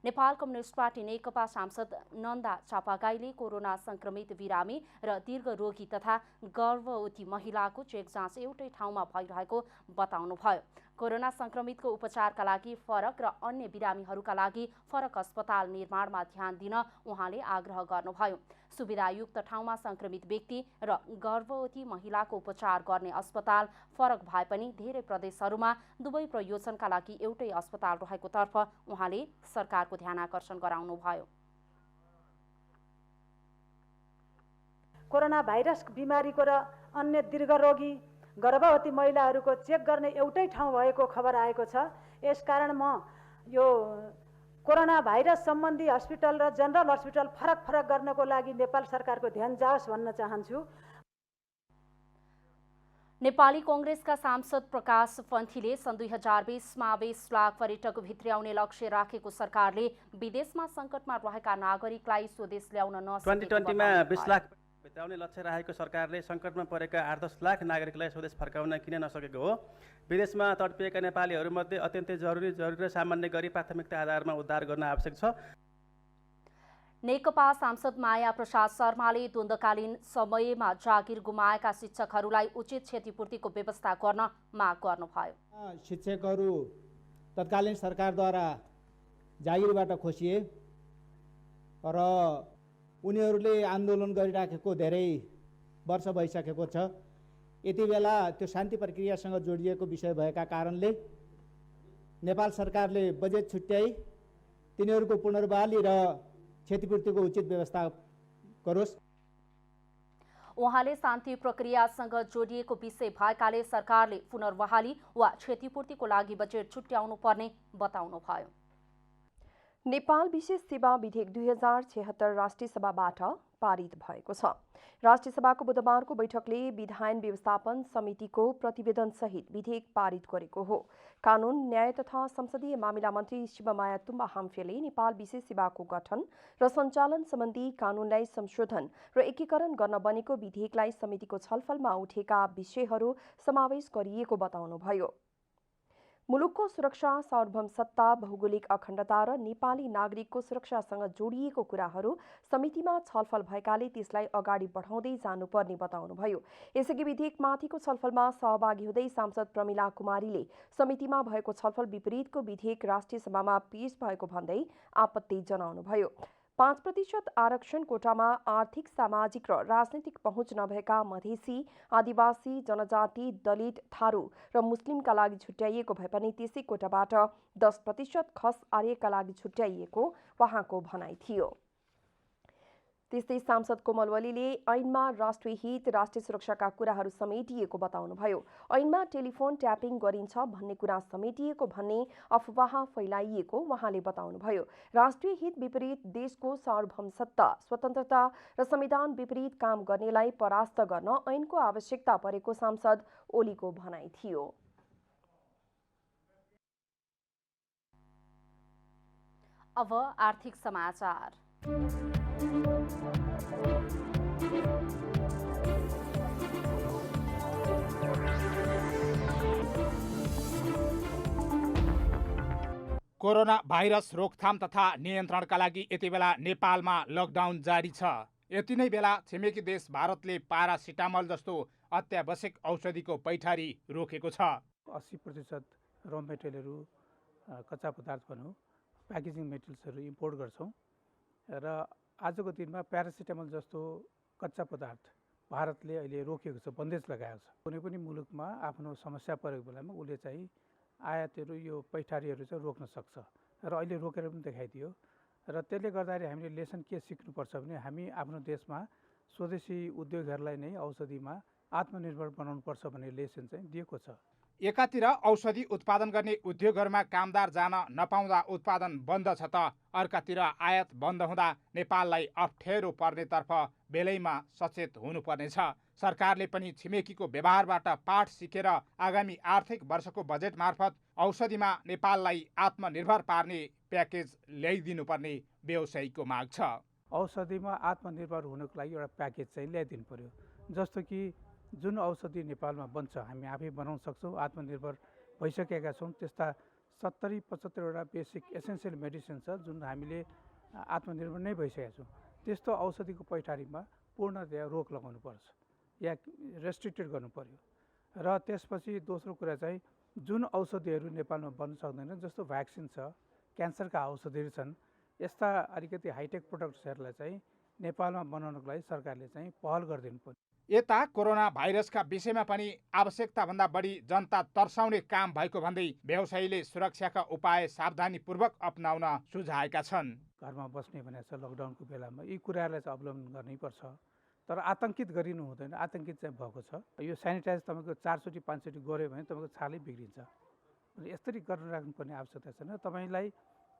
नेपाल कम्युनिस्ट पार्टी नेकपा सांसद नन्दा चापागाईले कोरोना संक्रमित बिरामी र दीर्घ रोगी तथा गर्भवती महिलाको चेक जाँच एउटै ठाउँमा भइरहेको बताउनुभयो। कोरोना संक्रमितको उपचारका लागि फरक र अन्य बिरामीहरूका लागि फरक अस्पताल निर्माणमा ध्यान दिन उहाँले आग्रह गर्नुभयो। सुविधायुक्त ठाउँमा संक्रमित व्यक्ति र गर्भवती महिलाको उपचार गर्ने अस्पताल फरक भए पनि धेरै प्रदेशहरूमा दुवै प्रयोजनका लागि एउटै अस्पताल रहेको तर्फ उहाँले सरकारको ध्यान आकर्षण गराउनुभयो। कोरोना भाइरस बिमारीको र अन्य दीर्घरोगी गर्भवती महिलाहरूको चेक गर्ने एउटै ठाउँ भएको खबर आएको छ। यसकारण म यो कोरोना भाइरस सम्बन्धी हस्पिटल र जनरल हस्पिटल फरक फरक गर्नको लागि नेपाल सरकारको ध्यान जाओस् भन्न चाहन्छु। नेपाली कांग्रेसका सांसद प्रकाश पन्थीले सन् 2020मा 20 लाख पर्यटक भित्र्याउने लक्ष्य राखेको सरकारले विदेशमा सङ्कटमा रहेका नागरिकलाई स्वदेश ल्याउन नसकेको 2020मा 20 लाख भित्राउने लक्ष्य राखेको सरकारले सङ्कटमा परेका 8-10 लाख नागरिकलाई स्वदेश फर्काउन किन नसकेको हो? विदेशमा तडपिएका नेपालीहरूमध्ये अत्यन्तै जरुरी र सामान्य गरी प्राथमिकता आधारमा उद्धार गर्न आवश्यक छ। नेकपा सांसद माया प्रसाद शर्माले द्वन्द्वकालीन समयमा जागिर गुमाएका शिक्षकहरूलाई उचित क्षतिपूर्तिको व्यवस्था गर्न माग गर्नुभयो। शिक्षकहरू तत्कालीन सरकारद्वारा जागिरबाट खोसिए र उनीहरूले आन्दोलन गरिराखेको धेरै वर्ष भइसकेको छ। यति बेला त्यो शान्ति प्रक्रियासँग जोडिएको विषय भएका कारणले नेपाल सरकारले बजेट छुट्याई तिनीहरूको पुनर्बहाली र क्षतिपूर्तिको उचित व्यवस्था गरोस्। उहाँले शान्ति प्रक्रियासँग जोडिएको विषय भएकाले सरकारले पुनर्बहाली वा क्षतिपूर्तिको लागि बजेट छुट्याउनु पर्ने बताउनुभयो। नेपाल विशेष सेवा विधेयक 2076 राष्ट्रिय सभाबाट पारित भएको छ। राष्ट्रिय सभाको बुधबारको बैठकले विधायन व्यवस्थापन समितिको प्रतिवेदन सहित विधेयक पारित गरेको हो। कानून, न्याय तथा संसदीय मामिला मन्त्री शिवमाया तुम्बा हाम्फेले नेपाल विशेष सेवाको गठन र सञ्चालन सम्बन्धी कानूनलाई संशोधन र एकीकरण गर्न बनेको विधेयकलाई समितिको छलफलमा उठेका विषयहरू समावेश गरिएको बताउनुभयो। मुलुकको सुरक्षा, सार्वभौमसत्ता, भौगोलिक अखण्डता र नेपाली नागरिकको सुरक्षासँग जोडिएको कुराहरू समितिमा छलफल भएकाले त्यसलाई अगाडि बढाउँदै जानुपर्ने बताउनुभयो। यसअघि विधेयकमाथिको छलफलमा सहभागी हुँदै सांसद प्रमिला कुमारीले समितिमा भएको छलफल विपरीतको विधेयक राष्ट्रिय सभामा पेश भएको भन्दै आपत्ति जनाउनुभयो। 5% आरक्षण कोटामा आर्थिक, सामाजिक र राजनैतिक पहुँच नभएका मधेसी, आदिवासी, जनजाति, दलित, थारू र मुस्लिमका लागि छुट्याइएको भए पनि त्यसै कोटाबाट 10% खस आर्यका लागि छुट्याइएको उहाँको भनाइ थियो। त्यस्तै सांसद कोमल वलीले ऐनमा राष्ट्रिय हित, राष्ट्रिय सुरक्षाका कुराहरू समेटिएको बताउनुभयो। ऐनमा टेलिफोन ट्यापिङ गरिन्छ भन्ने कुरा समेटिएको भन्ने अफवाह फैलाइएको उहाँले बताउनुभयो। राष्ट्रिय हित विपरीत देशको सार्वभौमसत्ता, स्वतन्त्रता र संविधान विपरीत काम गर्नेलाई परास्त गर्न ऐनको आवश्यकता परेको सांसद ओलीको भनाइ थियो। अब आर्थिक समाचार। कोरोना भाइरस रोकथाम तथा नियन्त्रणका लागि यति बेला नेपालमा लकडाउन जारी छ। यति नै बेला छिमेकी देश भारतले पारासिटामल जस्तो अत्यावश्यक औषधिको पैठारी रोकेको छ। 80% र मेटेरियलहरू कच्चा पदार्थ भनौँ, प्याकेजिङ मेटेरियल्सहरू इम्पोर्ट गर्छौँ र आजको दिनमा प्यारासिटामल जस्तो कच्चा पदार्थ भारतले अहिले रोकेको छ, बन्देज लगाएको छ। कुनै पनि मुलुकमा आफ्नो समस्या परेको बेलामा उसले चाहिँ आयातहरू, यो पैठारीहरू चाहिँ रोक्न सक्छ र अहिले रोकेर पनि देखाइदियो। र त्यसले गर्दाखेरि हामीले लेसन के सिक्नुपर्छ भने हामी आफ्नो देशमा स्वदेशी उद्योगहरूलाई नै औषधिमा आत्मनिर्भर बनाउनुपर्छ भन्ने लेसन चाहिँ दिएको छ। एकातिर औषधि उत्पादन गर्ने उद्योगहरूमा कामदार जान नपाउँदा उत्पादन बन्द छ त अर्कातिर आयात बन्द हुँदा नेपाललाई अप्ठ्यारो पर्नेतर्फ बेलैमा सचेत हुनुपर्नेछ। सरकारले पनि छिमेकीको व्यवहारबाट पाठ सिकेर आगामी आर्थिक वर्षको बजेट मार्फत औषधिमा नेपाललाई आत्मनिर्भर पार्ने प्याकेज ल्याइदिनुपर्ने व्यवसायीको माग छ। औषधिमा आत्मनिर्भर हुनको लागि एउटा प्याकेज चाहिँ ल्याइदिनु पर्यो। जस्तो कि जुन औषधि नेपालमा बन्छ हामी आफै बनाउन सक्छौँ, आत्मनिर्भर भइसकेका छौँ। त्यस्ता 70-75वटा बेसिक एसेन्सियल मेडिसिन छ जुन हामीले आत्मनिर्भर नै भइसकेका छौँ। त्यस्तो औषधिको पैठारीमा पूर्णतया रोक लगाउनुपर्छ या रेस्ट्रिक्टेड गर्नु पर्यो। र त्यसपछि दोस्रो कुरा चाहिँ जुन औषधिहरू नेपालमा बन्न सक्दैन, जस्तो भ्याक्सिन छ, क्यान्सरका औषधिहरू छन्, यस्ता अलिकति हाइटेक प्रोडक्ट्सहरूलाई चाहिँ नेपालमा बनाउनको लागि सरकारले चाहिँ पहल गरिदिनु पर्यो। यता कोरोना भाइरसका विषयमा पनि आवश्यकताभन्दा बढी जनता तर्साउने काम भएको भन्दै व्यवसायीले सुरक्षाका उपाय सावधानीपूर्वक अपनाउन सुझाएका छन्। घरमा बस्ने भनेको छ लकडाउनको बेलामा, यी कुराहरूलाई चाहिँ अवलम्बन गर्नैपर्छ, तर आतङ्कित गरिनु हुँदैन। आतङ्कित चाहिँ भएको छ। यो सेनिटाइज तपाईँको 4 चोटि 5 चोटि गऱ्यो भने तपाईँको छालै बिग्रिन्छ। यसरी गरेर राख्नुपर्ने आवश्यकता छैन। तपाईँलाई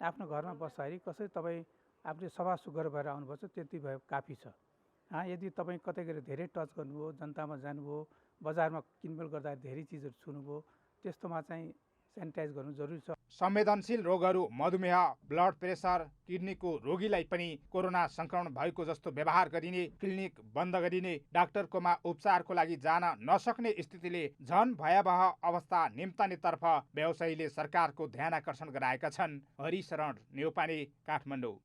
आफ्नो घरमा बस्दाखेरि कसरी तपाईँ आफूले सफा सुग्घर भएर आउनुपर्छ, त्यति भए काफी छ। यदि तपाईँ कतै गएर धेरै टच गर्नुभयो, जनतामा जानुभयो, बजारमा किनमेल गर्दा धेरै चिजहरू छुनुभयो, त्यस्तोमा चाहिँ सेनिटाइज गर्नु जरुरी छ। संवेदनशील रोगहरू, मधुमेह, ब्लड प्रेसर, किडनीको रोगीलाई पनि कोरोना संक्रमण भएको जस्तो व्यवहार गरिने, क्लिनिक बन्द गरिने, डाक्टरकोमा उपचारको लागि जान नसक्ने स्थितिले झन भयावह अवस्था निम्तानेतर्फ व्यवसायीले सरकारको ध्यान आकर्षण गराएका छन्। हरिशरण न्यौपाने, काठमाडौँ।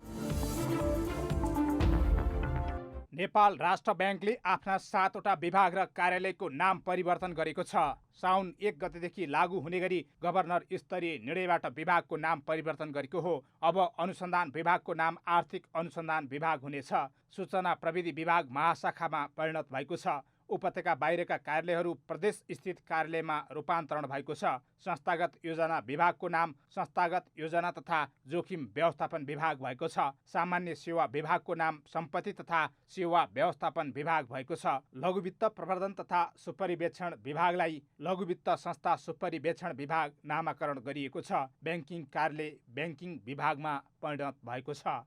नेपाल राष्ट्र ब्याङ्कले आफ्ना 7वटा विभाग र कार्यालयको नाम परिवर्तन गरेको छ। साउन 1 गतेदेखि लागू हुने गरी गभर्नर स्तरीय निर्णयबाट विभागको नाम परिवर्तन गरेको हो। अब अनुसन्धान विभागको नाम आर्थिक अनुसन्धान विभाग हुनेछ। सूचना प्रविधि विभाग महाशाखामा परिणत भएको छ। उपत्यका बाहिरका कार्यालयहरू प्रदेश स्थित कार्यालयमा रूपान्तरण भएको छ। संस्थागत योजना विभागको नाम संस्थागत योजना तथा जोखिम व्यवस्थापन विभाग भएको छ। सामान्य सेवा विभागको नाम सम्पत्ति तथा सेवा व्यवस्थापन विभाग भएको छ। लघुवित्त प्रवर्धन तथा सुपरिवेक्षण विभागलाई लघुवित्त संस्था सुपरिवेक्षण विभाग नामाकरण गरिएको छ। ब्याङ्किङ कार्यालय ब्याङ्किङ विभागमा परिणत भएको छ।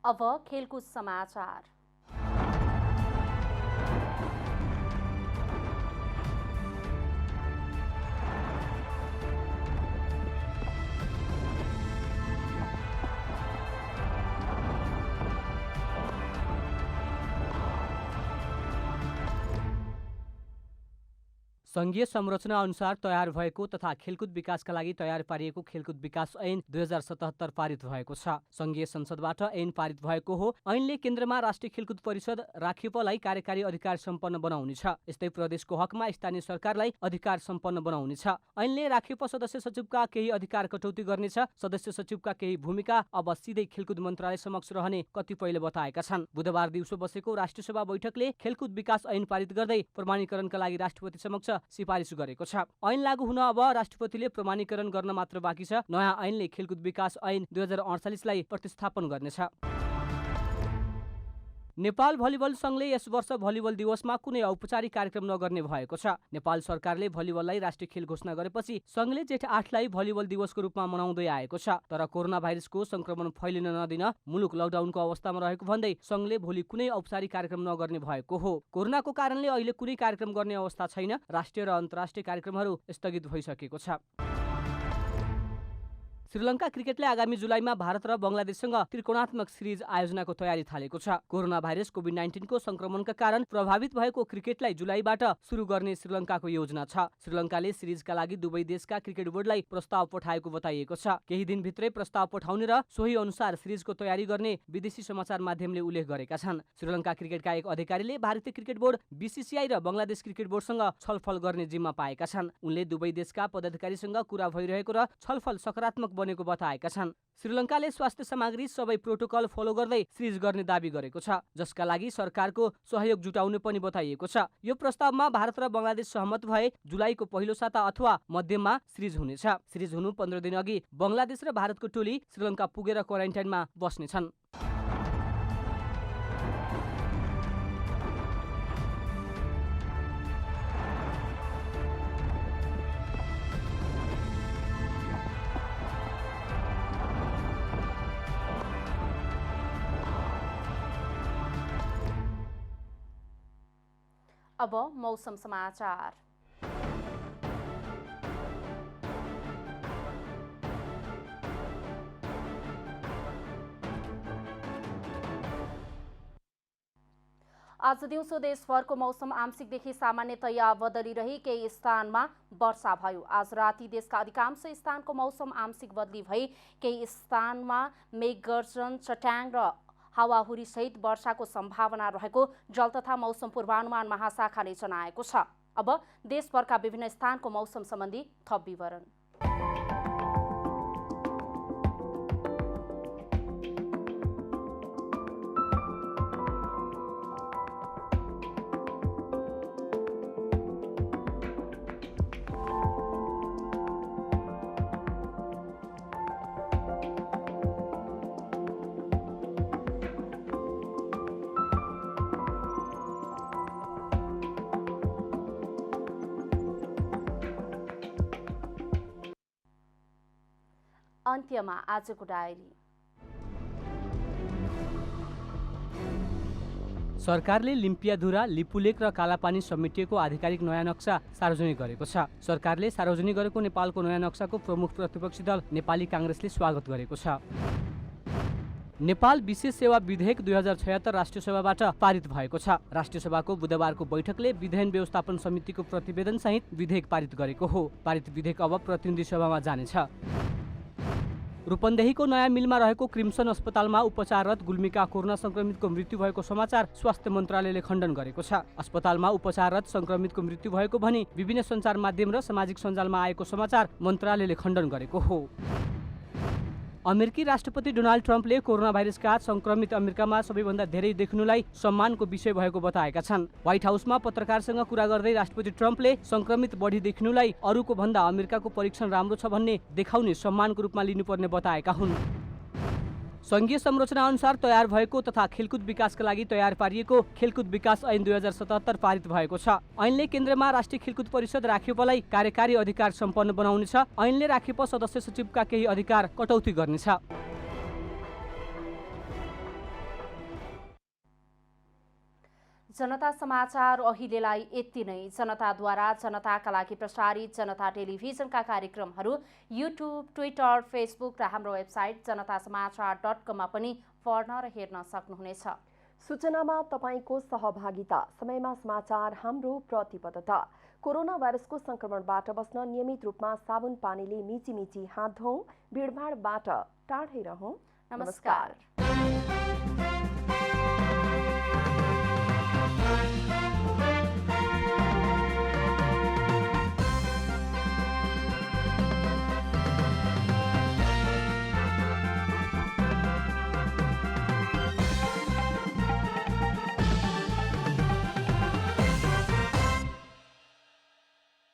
अब खेलकुद समाचार। सङ्घीय संरचना अनुसार तयार भएको तथा खेलकुद विकासका लागि तयार पारिएको खेलकुद विकास ऐन 2077 पारित भएको छ। सङ्घीय संसदबाट ऐन पारित भएको हो। ऐनले केन्द्रमा राष्ट्रिय खेलकुद परिषद राखेपलाई कार्यकारी अधिकार सम्पन्न बनाउनेछ। यस्तै प्रदेशको हकमा स्थानीय सरकारलाई अधिकार सम्पन्न बनाउनेछ। ऐनले राखेप सदस्य सचिवका केही अधिकार कटौती गर्नेछ। सदस्य सचिवका केही भूमिका अब सिधै खेलकुद मन्त्रालय समक्ष रहने कतिपयले बताएका छन्। बुधबार दिउँसो बसेको राष्ट्रिय सभा बैठकले खेलकुद विकास ऐन पारित गर्दै प्रमाणीकरणका लागि राष्ट्रपति समक्ष सिफारिस गरेको छ। ऐन लागू हुन अब राष्ट्रपतिले प्रमाणीकरण गर्न मात्र बाँकी छ। नयाँ ऐनले खेलकुद विकास ऐन 2048 लाई प्रतिस्थापन गर्नेछ। नेपाल भलिबल संघले यस वर्ष भलिबल दिवसमा कुनै औपचारिक कार्यक्रम नगर्ने भएको छ। नेपाल सरकारले भलिबललाई राष्ट्रिय खेल घोषणा गरेपछि संघले जेठ 8 लाई भलिबल दिवसको रूपमा मनाउँदै आएको छ। तर कोरोना भाइरसको संक्रमण फैलिन नदिन मुलुक लकडाउनको अवस्थामा रहेको भन्दै संघले भोलि कुनै औपचारिक कार्यक्रम नगर्ने भएको हो। कोरोनाको कारणले अहिले कुनै कार्यक्रम गर्ने अवस्था छैन। राष्ट्रिय र अन्तर्राष्ट्रिय कार्यक्रमहरू स्थगित भइसकेको छ। श्रीलङ्का क्रिकेटले आगामी जुलाईमा भारत र बंगलादेशसँग त्रिकोणात्मक सिरिज आयोजनाको तयारी थालेको छ। कोरोना भाइरस कोभिड-19 को संक्रमणका कारण प्रभावित भएको क्रिकेटलाई जुलाईबाट सुरु गर्ने श्रीलङ्काको योजना छ। श्रीलङ्काले सिरिजका लागि दुवै देशका क्रिकेट बोर्डलाई प्रस्ताव पठाएको बताइएको छ। केही दिनभित्रै प्रस्ताव पठाउने र सोही अनुसार सिरिजको तयारी गर्ने विदेशी समाचार माध्यमले उल्लेख गरेका छन्। श्रीलङ्का क्रिकेटका एक अधिकारीले भारतीय क्रिकेट बोर्ड बीसीसीआई र बंगलादेश क्रिकेट बोर्डसँग छलफल गर्ने जिम्मा पाएका छन्। उनले दुवै देशका पदाधिकारीसँग कुरा भइरहेको र छलफल सकारात्मक बनेको बताएका छन्। श्रीलङ्काले स्वास्थ्य सामग्री सबै प्रोटोकल फलो गर्दै सिरिज गर्ने दाबी गरेको छ, जसका लागि सरकारको सहयोग जुटाउने पनि बताइएको छ। यो प्रस्तावमा भारत र बंगलादेश सहमत भए जुलाईको पहिलो साता अथवा मध्यममा सिरिज हुनेछ। सिरिज हुनु 15 दिन अघि बंगलादेश र भारतको टोली श्रीलङ्का पुगेर क्वारेन्टाइनमा बस्नेछन्। अब मौसम समाचार। आज दिउँसो देशभरको मौसम आंशिकदेखि सामान्यतया बदलिरही केही स्थानमा वर्षा भयो। आज राति देशका अधिकांश स्थानको मौसम आंशिक बदली भई केही स्थानमा मेघगर्जन, चट्याङ र हावाहुरी सहित वर्षाको सम्भावना रहेको जल तथा मौसम पूर्वानुमान महाशाखाले जनाएको छ। अब देशभरका विभिन्न स्थानको मौसम सम्बन्धी थप विवरण। अन्त्यमा आजको डायरी। सरकारले लिम्पियाधुरा, लिपुलेक र कालापानी समेटिएको आधिकारिक नयाँ नक्सा सार्वजनिक गरेको छ। सरकारले सार्वजनिक गरेको नेपालको नयाँ नक्साको प्रमुख प्रतिपक्षी दल नेपाली काङ्ग्रेसले स्वागत गरेको छ। नेपाल विशेष सेवा विधेयक 2076 राष्ट्रिय सभाबाट पारित भएको छ। राष्ट्रिय सभाको बुधबारको बैठकले विधान व्यवस्थापन समितिको प्रतिवेदन सहित विधेयक पारित गरेको हो। पारित विधेयक अब प्रतिनिधि सभामा जानेछ। रूपन्देहीको नयाँ मिलमा रहेको क्रिम्सन अस्पतालमा उपचाररत गुल्मीका कोरोना संक्रमितको मृत्यु भएको समाचार स्वास्थ्य मन्त्रालयले खण्डन गरेको छ। अस्पतालमा उपचाररत संक्रमितको मृत्यु भएको भनी विभिन्न सञ्चार माध्यम र सामाजिक सञ्जालमा आएको समाचार मन्त्रालयले खण्डन गरेको हो। अमेरिकी राष्ट्रपति डोनाल्ड ट्रम्पले कोरोना भाइरसका संक्रमित अमेरिकामा सबैभन्दा धेरै देखिनुलाई सम्मानको विषय भएको बताएका छन्। व्हाइट हाउसमा पत्रकारसँग कुरा गर्दै राष्ट्रपति ट्रम्पले संक्रमित बढी देखिनुलाई अरूको भन्दा अमेरिकाको परीक्षण राम्रो छ भन्ने देखाउने सम्मानको रूपमा लिनुपर्ने बताएका हुन्। संघीय संरचना अनुसार तयार भएको तथा खेलकुद विकासका लागि तयार पारिएको खेलकुद विकास ऐन 2077 पारित भएको छ। ऐनले केन्द्रमा राष्ट्रिय खेलकुद परिषद राखेपलाई कार्यकारी अधिकार सम्पन्न बनाउनेछ। ऐनले राखेप सदस्य सचिवका केही अधिकार कटौती गर्नेछ। जनता समाचार अहिलेलाई यति नै। जनताद्वारा जनताका लागि प्रसारित जनता टेलिभिजनका कार्यक्रमहरू युट्युब, ट्विटर, फेसबुक र हाम्रो वेबसाइट जनतासमाचार.com मा पनि पढ्न र हेर्न सक्नुहुनेछ। सूचनामा तपाईको सहभागिता, समयमा समाचार हाम्रो प्रतिबद्धता। कोरोना भाइरसको संक्रमणबाट बस्न नियमित रूपमा साबुन पानीले मिची हात धौँ, भिडभाडबाट टाढै रहौं। नमस्कार।